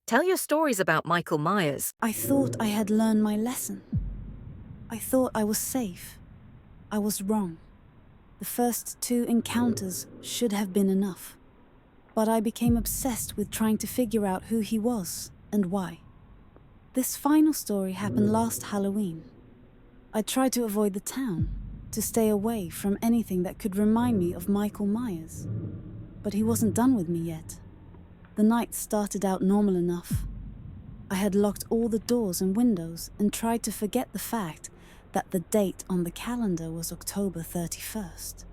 Tell your stories about Michael Myers. I thought I had learned my lesson. I thought I was safe. I was wrong. The first two encounters should have been enough. But I became obsessed with trying to figure out who he was and why. This final story happened last Halloween. I tried to avoid the town, to stay away from anything that could remind me of Michael Myers. But he wasn't done with me yet. The night started out normal enough. I had locked all the doors and windows and tried to forget the fact that the date on the calendar was October 31st.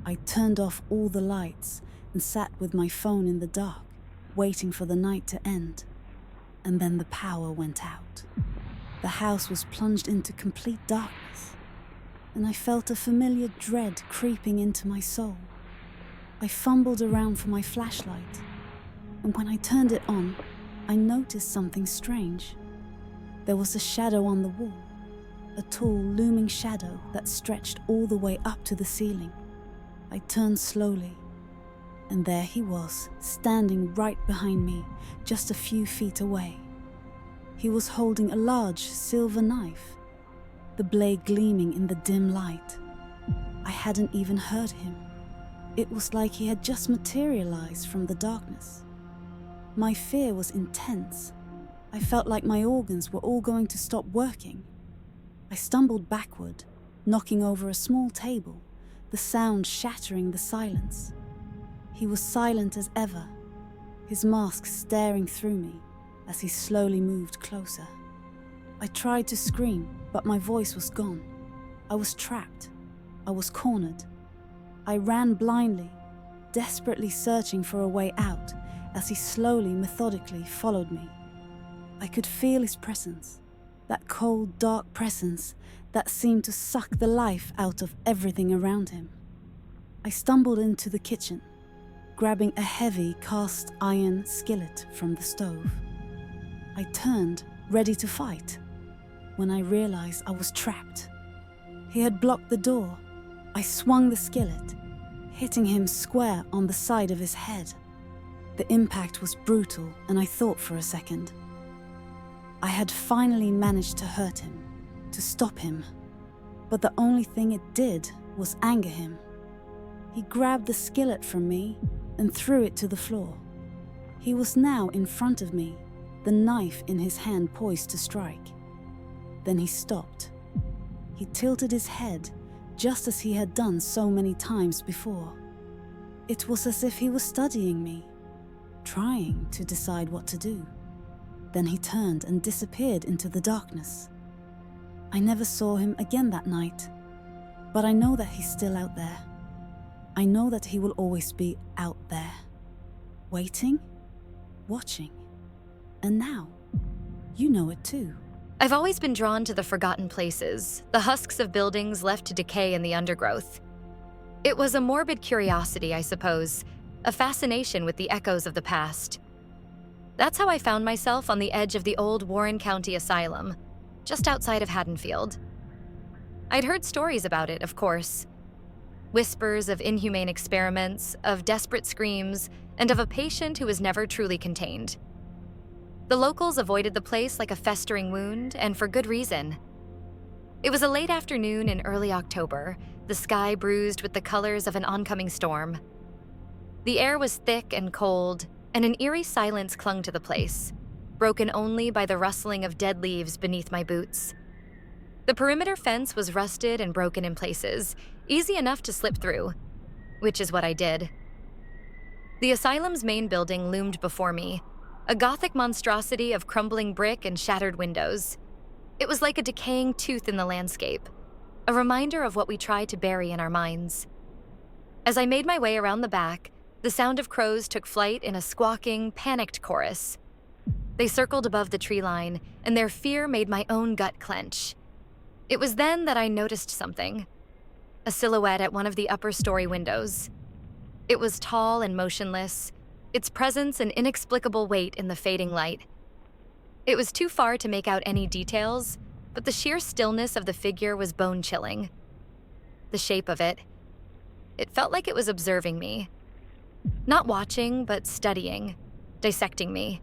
I turned off all the lights and sat with my phone in the dark, waiting for the night to end. And then the power went out. The house was plunged into complete darkness, and I felt a familiar dread creeping into my soul. I fumbled around for my flashlight, and when I turned it on, I noticed something strange. There was a shadow on the wall, a tall, looming shadow that stretched all the way up to the ceiling. I turned slowly, and there he was, standing right behind me, just a few feet away. He was holding a large silver knife, the blade gleaming in the dim light. I hadn't even heard him. It was like he had just materialized from the darkness. My fear was intense. I felt like my organs were all going to stop working. I stumbled backward, knocking over a small table, the sound shattering the silence. He was silent as ever, his mask staring through me as he slowly moved closer. I tried to scream, but my voice was gone. I was trapped. I was cornered. I ran blindly, desperately searching for a way out as he slowly, methodically followed me. I could feel his presence, that cold, dark presence that seemed to suck the life out of everything around him. I stumbled into the kitchen, grabbing a heavy cast iron skillet from the stove. I turned, ready to fight, when I realized I was trapped. He had blocked the door. I swung the skillet, hitting him square on the side of his head. The impact was brutal, and I thought for a second. I had finally managed to hurt him, to stop him. But the only thing it did was anger him. He grabbed the skillet from me and threw it to the floor. He was now in front of me, the knife in his hand poised to strike. Then he stopped. He tilted his head, just as he had done so many times before. It was as if he was studying me, trying to decide what to do. Then he turned and disappeared into the darkness. I never saw him again that night, but I know that he's still out there. I know that he will always be out there, waiting, watching. And now, you know it too. I've always been drawn to the forgotten places, the husks of buildings left to decay in the undergrowth. It was a morbid curiosity, I suppose, a fascination with the echoes of the past. That's how I found myself on the edge of the old Warren County Asylum, just outside of Haddonfield. I'd heard stories about it, of course. Whispers of inhumane experiments, of desperate screams, and of a patient who was never truly contained. The locals avoided the place like a festering wound, and for good reason. It was a late afternoon in early October, the sky bruised with the colors of an oncoming storm. The air was thick and cold, and an eerie silence clung to the place, broken only by the rustling of dead leaves beneath my boots. The perimeter fence was rusted and broken in places, easy enough to slip through, which is what I did. The asylum's main building loomed before me, a Gothic monstrosity of crumbling brick and shattered windows. It was like a decaying tooth in the landscape, a reminder of what we try to bury in our minds. As I made my way around the back, the sound of crows took flight in a squawking, panicked chorus. They circled above the tree line, and their fear made my own gut clench. It was then that I noticed something. A silhouette at one of the upper story windows. It was tall and motionless, its presence an inexplicable weight in the fading light. It was too far to make out any details, but the sheer stillness of the figure was bone-chilling. The shape of it felt like it was observing me. Not watching, but studying, dissecting me.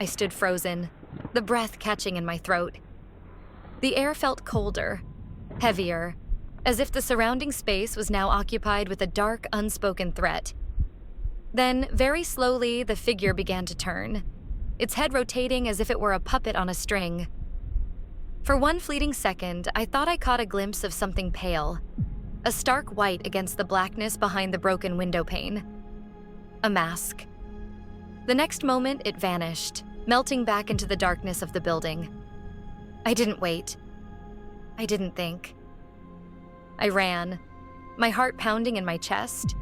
I stood frozen, the breath catching in my throat. The air felt colder, heavier, as if the surrounding space was now occupied with a dark, unspoken threat. Then, very slowly, the figure began to turn, its head rotating as if it were a puppet on a string. For one fleeting second, I thought I caught a glimpse of something pale, a stark white against the blackness behind the broken window pane. A mask. The next moment, it vanished, melting back into the darkness of the building. I didn't wait. I didn't think. I ran, my heart pounding in my chest,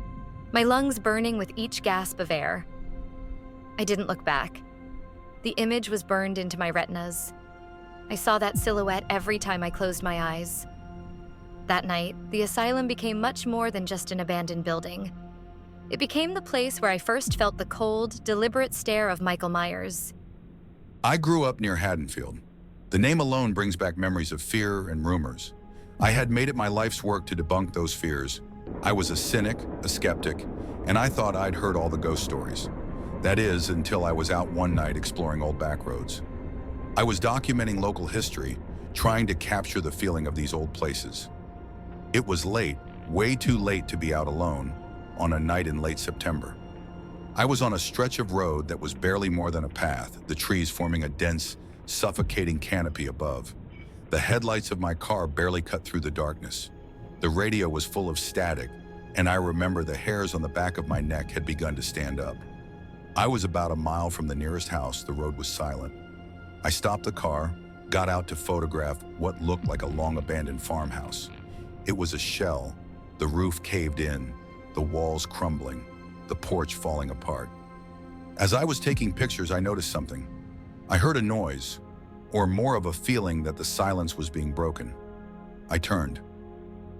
my lungs burning with each gasp of air. I didn't look back. The image was burned into my retinas. I saw that silhouette every time I closed my eyes. That night, the asylum became much more than just an abandoned building. It became the place where I first felt the cold, deliberate stare of Michael Myers. I grew up near Haddonfield. The name alone brings back memories of fear and rumors. I had made it my life's work to debunk those fears. I was a cynic, a skeptic, and I thought I'd heard all the ghost stories. That is, until I was out one night exploring old back roads. I was documenting local history, trying to capture the feeling of these old places. It was late, way too late to be out alone, on a night in late September. I was on a stretch of road that was barely more than a path, the trees forming a dense, suffocating canopy above. The headlights of my car barely cut through the darkness. The radio was full of static, and I remember the hairs on the back of my neck had begun to stand up. I was about a mile from the nearest house. The road was silent. I stopped the car, got out to photograph what looked like a long-abandoned farmhouse. It was a shell, the roof caved in, the walls crumbling, the porch falling apart. As I was taking pictures, I noticed something. I heard a noise, or more of a feeling that the silence was being broken. I turned.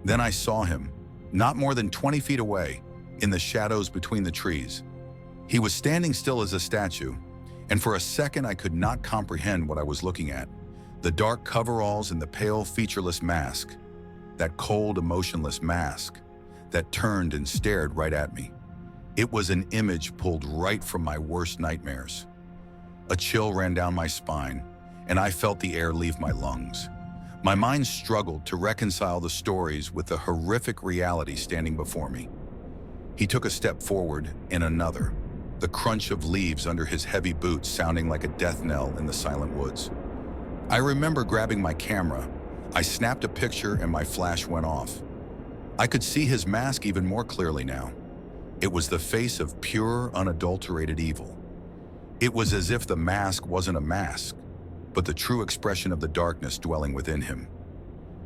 Then I saw him, not more than 20 feet away, in the shadows between the trees. He was standing still as a statue, and for a second I could not comprehend what I was looking at. The dark coveralls and the pale, featureless mask. That cold, emotionless mask that turned and stared right at me. It was an image pulled right from my worst nightmares. A chill ran down my spine, and I felt the air leave my lungs. My mind struggled to reconcile the stories with the horrific reality standing before me. He took a step forward and another, the crunch of leaves under his heavy boots sounding like a death knell in the silent woods. I remember grabbing my camera. I snapped a picture and my flash went off. I could see his mask even more clearly now. It was the face of pure, unadulterated evil. It was as if the mask wasn't a mask, but the true expression of the darkness dwelling within him.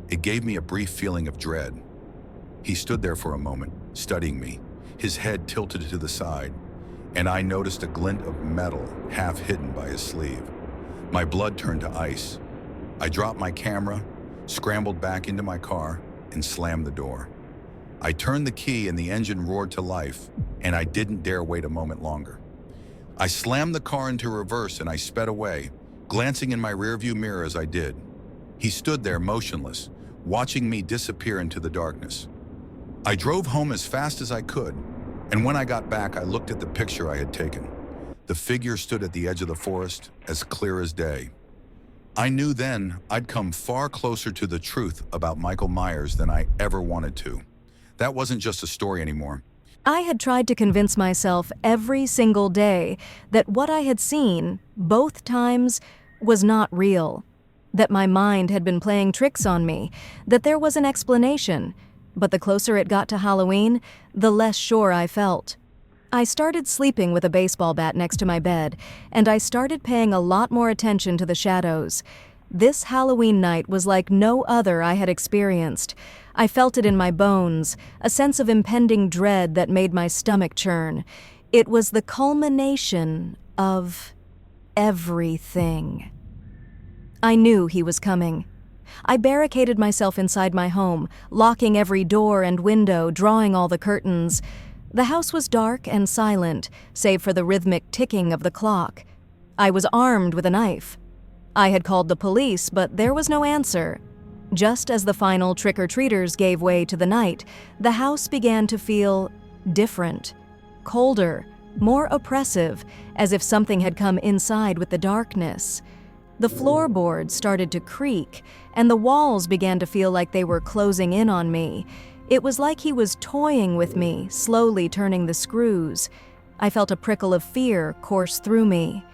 It gave me a brief feeling of dread. He stood there for a moment, studying me, his head tilted to the side, and I noticed a glint of metal half hidden by his sleeve. My blood turned to ice. I dropped my camera, scrambled back into my car, and slammed the door. I turned the key and the engine roared to life, and I didn't dare wait a moment longer. I slammed the car into reverse and I sped away, glancing in my rearview mirror as I did. He stood there motionless, watching me disappear into the darkness. I drove home as fast as I could, and when I got back, I looked at the picture I had taken. The figure stood at the edge of the forest, as clear as day. I knew then I'd come far closer to the truth about Michael Myers than I ever wanted to. That wasn't just a story anymore. I had tried to convince myself every single day that what I had seen, both times, was not real. That my mind had been playing tricks on me, that there was an explanation. But the closer it got to Halloween, the less sure I felt. I started sleeping with a baseball bat next to my bed, and I started paying a lot more attention to the shadows. This Halloween night was like no other I had experienced. I felt it in my bones, a sense of impending dread that made my stomach churn. It was the culmination of everything. I knew he was coming. I barricaded myself inside my home, locking every door and window, drawing all the curtains. The house was dark and silent, save for the rhythmic ticking of the clock. I was armed with a knife. I had called the police, but there was no answer. Just as the final trick-or-treaters gave way to the night, the house began to feel different, colder, more oppressive, as if something had come inside with the darkness. The floorboards started to creak, and the walls began to feel like they were closing in on me. It was like he was toying with me, slowly turning the screws. I felt a prickle of fear course through me.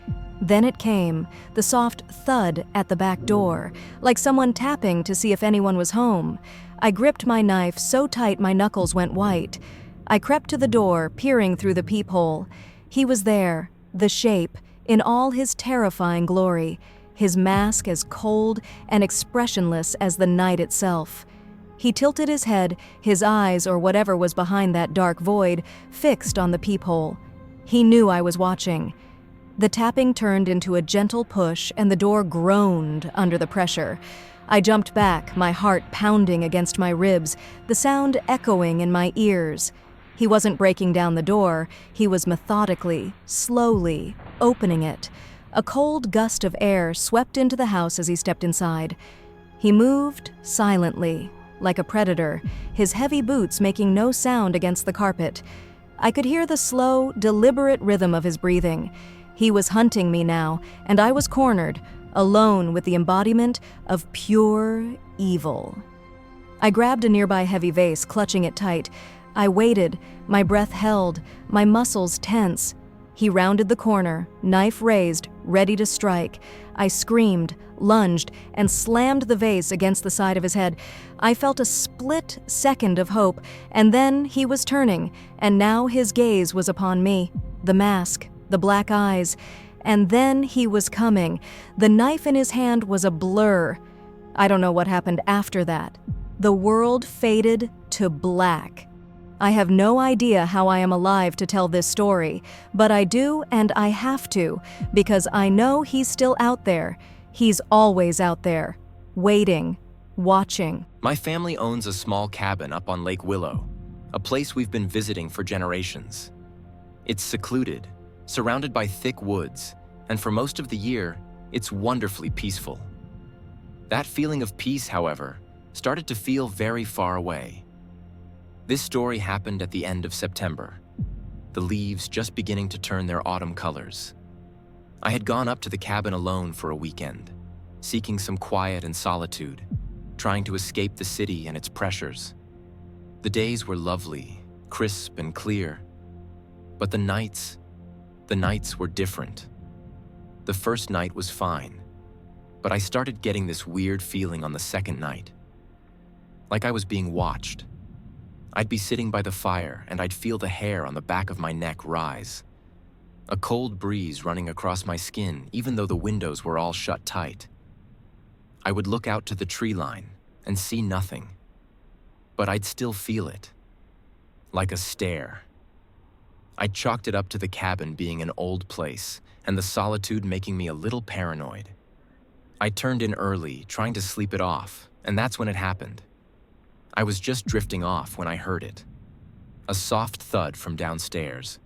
Then it came, the soft thud at the back door, like someone tapping to see if anyone was home. I gripped my knife so tight my knuckles went white. I crept to the door, peering through the peephole. He was there, the shape, in all his terrifying glory, his mask as cold and expressionless as the night itself. He tilted his head, his eyes, or whatever was behind that dark void, fixed on the peephole. He knew I was watching. The tapping turned into a gentle push, and the door groaned under the pressure. I jumped back, my heart pounding against my ribs, the sound echoing in my ears. He wasn't breaking down the door, he was methodically, slowly, opening it. A cold gust of air swept into the house as he stepped inside. He moved silently, like a predator, his heavy boots making no sound against the carpet. I could hear the slow, deliberate rhythm of his breathing. He was hunting me now, and I was cornered, alone with the embodiment of pure evil. I grabbed a nearby heavy vase, clutching it tight. I waited, my breath held, my muscles tense. He rounded the corner, knife raised, ready to strike. I screamed, lunged, and slammed the vase against the side of his head. I felt a split second of hope, and then he was turning, and now his gaze was upon me, the mask, the black eyes, and then he was coming. The knife in his hand was a blur. I don't know what happened after that. The world faded to black. I have no idea how I am alive to tell this story, but I do, and I have to, because I know he's still out there. He's always out there, waiting, watching. My family owns a small cabin up on Lake Willow, a place we've been visiting for generations. It's secluded, surrounded by thick woods, and for most of the year, it's wonderfully peaceful. That feeling of peace, however, started to feel very far away. This story happened at the end of September, the leaves just beginning to turn their autumn colors. I had gone up to the cabin alone for a weekend, seeking some quiet and solitude, trying to escape the city and its pressures. The days were lovely, crisp and clear, but the nights were different. The first night was fine, but I started getting this weird feeling on the second night, like I was being watched. I'd be sitting by the fire and I'd feel the hair on the back of my neck rise. A cold breeze running across my skin even though the windows were all shut tight. I would look out to the tree line and see nothing, but I'd still feel it, like a stare. I chalked it up to the cabin being an old place and the solitude making me a little paranoid. I turned in early, trying to sleep it off, and that's when it happened. I was just drifting off when I heard it. A soft thud from downstairs.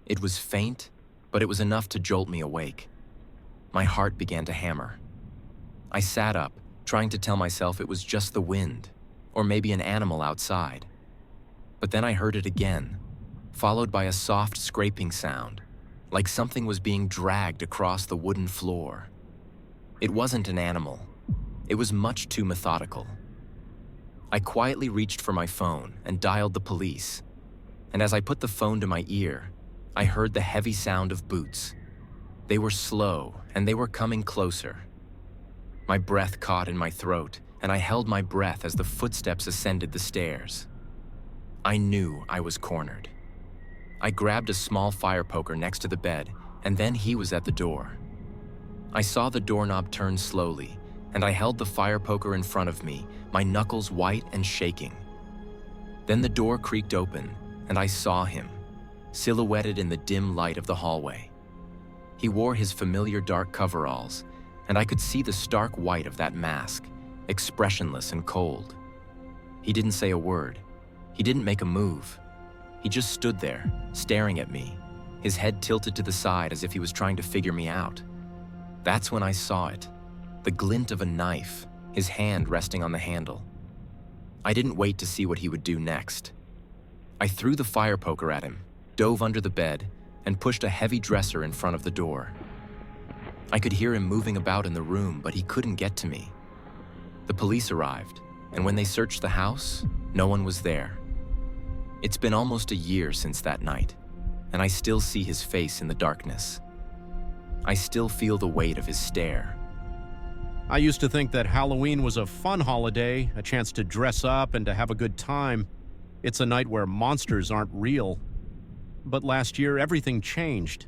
It was faint, but it was enough to jolt me awake. My heart began to hammer. I sat up, trying to tell myself it was just the wind, or maybe an animal outside. But then I heard it again, followed by a soft scraping sound, like something was being dragged across the wooden floor. It wasn't an animal. It was much too methodical. I quietly reached for my phone and dialed the police, and as I put the phone to my ear, I heard the heavy sound of boots. They were slow, and they were coming closer. My breath caught in my throat, and I held my breath as the footsteps ascended the stairs. I knew I was cornered. I grabbed a small fire poker next to the bed, and then he was at the door. I saw the doorknob turn slowly, and I held the fire poker in front of me, my knuckles white and shaking. Then the door creaked open, and I saw him, silhouetted in the dim light of the hallway. He wore his familiar dark coveralls, and I could see the stark white of that mask, expressionless and cold. He didn't say a word. He didn't make a move. He just stood there, staring at me, his head tilted to the side as if he was trying to figure me out. That's when I saw it, the glint of a knife, his hand resting on the handle. I didn't wait to see what he would do next. I threw the fire poker at him, dove under the bed, and pushed a heavy dresser in front of the door. I could hear him moving about in the room, but he couldn't get to me. The police arrived, and when they searched the house, no one was there. It's been almost a year since that night, and I still see his face in the darkness. I still feel the weight of his stare. I used to think that Halloween was a fun holiday, a chance to dress up and to have a good time. It's a night where monsters aren't real. But last year, everything changed.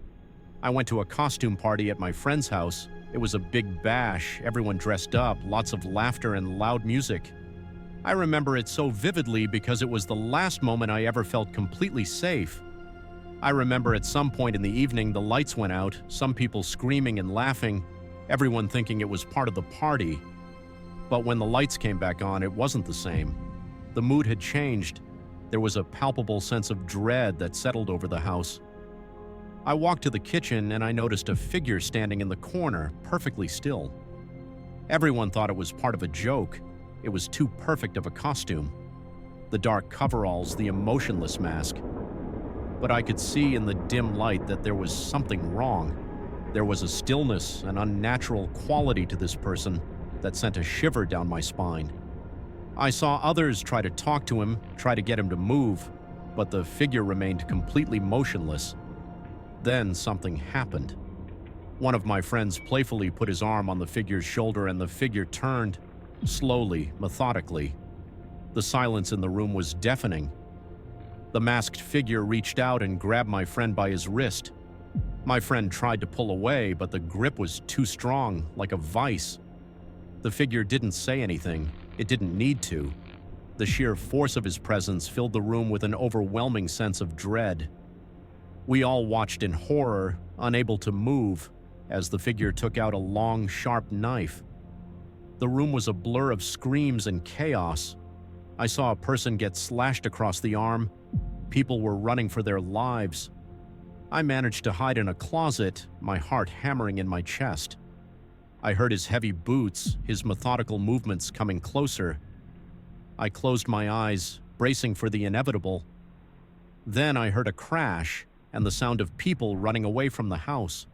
I went to a costume party at my friend's house. It was a big bash, everyone dressed up, lots of laughter and loud music. I remember it so vividly because it was the last moment I ever felt completely safe. I remember at some point in the evening the lights went out, some people screaming and laughing, everyone thinking it was part of the party. But when the lights came back on, it wasn't the same. The mood had changed. There was a palpable sense of dread that settled over the house. I walked to the kitchen and I noticed a figure standing in the corner, perfectly still. Everyone thought it was part of a joke. It was too perfect of a costume. The dark coveralls, the emotionless mask. But I could see in the dim light that there was something wrong. There was a stillness, an unnatural quality to this person that sent a shiver down my spine. I saw others try to talk to him, try to get him to move, but the figure remained completely motionless. Then something happened. One of my friends playfully put his arm on the figure's shoulder and the figure turned, slowly, methodically. The silence in the room was deafening. The masked figure reached out and grabbed my friend by his wrist. My friend tried to pull away, but the grip was too strong, like a vice. The figure didn't say anything. It didn't need to. The sheer force of his presence filled the room with an overwhelming sense of dread. We all watched in horror, unable to move, as the figure took out a long, sharp knife. The room was a blur of screams and chaos. I saw a person get slashed across the arm. People were running for their lives. I managed to hide in a closet, my heart hammering in my chest. I heard his heavy boots, his methodical movements coming closer. I closed my eyes, bracing for the inevitable. Then I heard a crash and the sound of people running away from the house.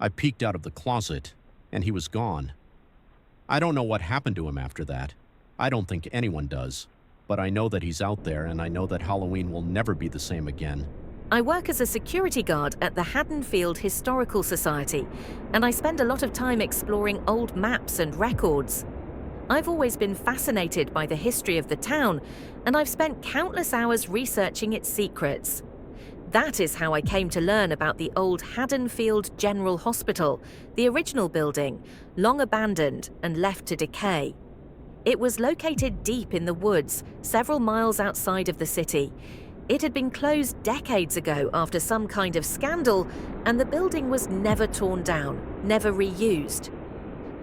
I peeked out of the closet, and he was gone. I don't know what happened to him after that. I don't think anyone does. But I know that he's out there, and I know that Halloween will never be the same again. I work as a security guard at the Haddonfield Historical Society, and I spend a lot of time exploring old maps and records. I've always been fascinated by the history of the town, and I've spent countless hours researching its secrets. That is how I came to learn about the old Haddonfield General Hospital, the original building, long abandoned and left to decay. It was located deep in the woods, several miles outside of the city. It had been closed decades ago after some kind of scandal, and the building was never torn down, never reused.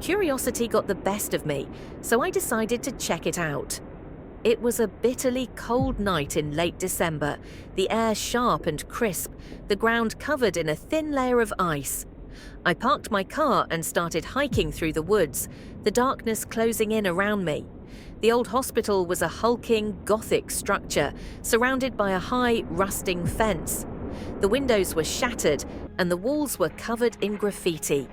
Curiosity got the best of me, so I decided to check it out. It was a bitterly cold night in late December, the air sharp and crisp, the ground covered in a thin layer of ice. I parked my car and started hiking through the woods, the darkness closing in around me. The old hospital was a hulking, Gothic structure, surrounded by a high, rusting fence. The windows were shattered, and the walls were covered in graffiti.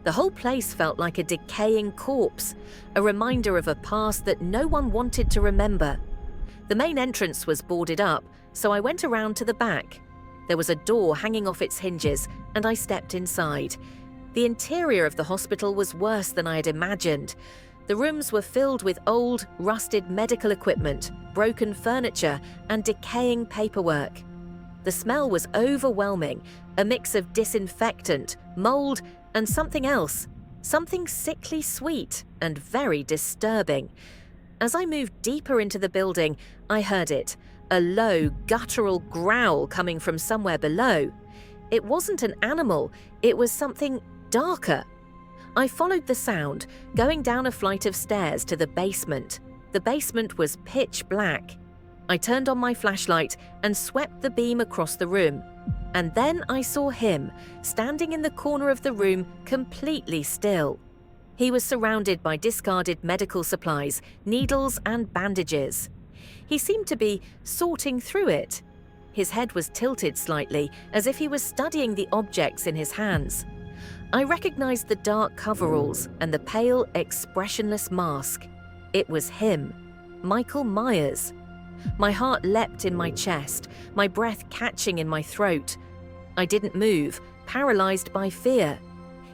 The whole place felt like a decaying corpse, a reminder of a past that no one wanted to remember. The main entrance was boarded up, so I went around to the back. There was a door hanging off its hinges, and I stepped inside. The interior of the hospital was worse than I had imagined. The rooms were filled with old, rusted medical equipment, broken furniture, and decaying paperwork. The smell was overwhelming, a mix of disinfectant, mold, and something else, something sickly sweet and very disturbing. As I moved deeper into the building, I heard it, a low, guttural growl coming from somewhere below. It wasn't an animal, it was something darker. I followed the sound, going down a flight of stairs to the basement. The basement was pitch black. I turned on my flashlight and swept the beam across the room. And then I saw him, standing in the corner of the room, completely still. He was surrounded by discarded medical supplies, needles and bandages. He seemed to be sorting through it. His head was tilted slightly, as if he was studying the objects in his hands. I recognized the dark coveralls and the pale, expressionless mask. It was him, Michael Myers. My heart leapt in my chest, my breath catching in my throat. I didn't move, paralyzed by fear.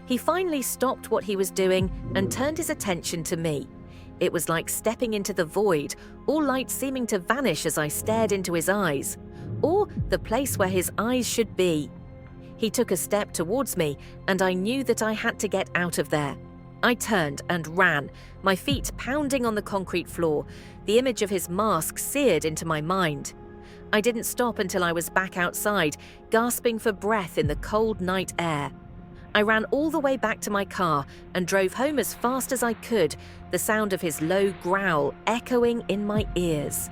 He finally stopped what he was doing and turned his attention to me. It was like stepping into the void, all light seeming to vanish as I stared into his eyes, or the place where his eyes should be. He took a step towards me, and I knew that I had to get out of there. I turned and ran, my feet pounding on the concrete floor, the image of his mask seared into my mind. I didn't stop until I was back outside, gasping for breath in the cold night air. I ran all the way back to my car and drove home as fast as I could, the sound of his low growl echoing in my ears.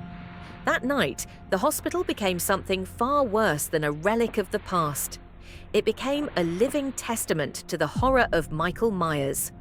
That night, the hospital became something far worse than a relic of the past. It became a living testament to the horror of Michael Myers.